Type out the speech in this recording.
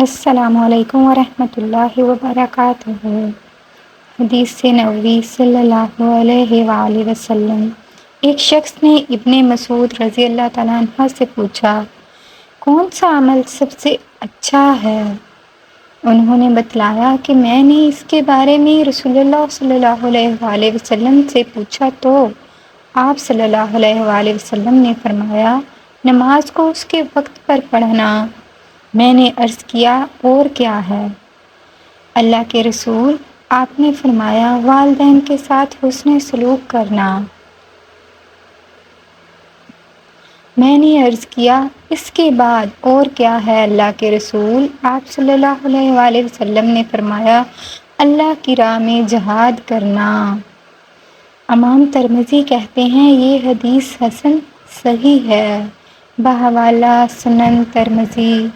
अस्सलामुअलैकुम वरहमतुल्लाहि वबरकातुहू। हदीस नबवी सल्लल्लाहु अलैहि वसल्लम। एक शख्स ने इब्ने मसूद रज़ी अल्लाह तआला अन्हु से पूछा, कौन सा अमल सबसे अच्छा है? उन्होंने बतलाया कि मैंने इसके बारे में रसूलुल्लाह सल्लल्लाहु अलैहि वसल्लम से पूछा तो आप सल्लल्लाहु अलैहि वसल्लम ने फरमाया, नमाज को उसके वक्त पर पढ़ना। मैंने अर्ज़ किया, और क्या है अल्लाह के रसूल? आपने फरमाया, वालिदैन के साथ हुस्न सलूक करना। मैंने अर्ज़ किया, इसके बाद और क्या है अल्लाह के रसूल? आप सल्लल्लाहु अलैहि वसल्लम ने फरमाया, अल्लाह की राह में जहाद करना। इमाम तिरमिज़ी कहते हैं, ये हदीस हसन सही है। बहवाला सुनन तिरमिज़ी।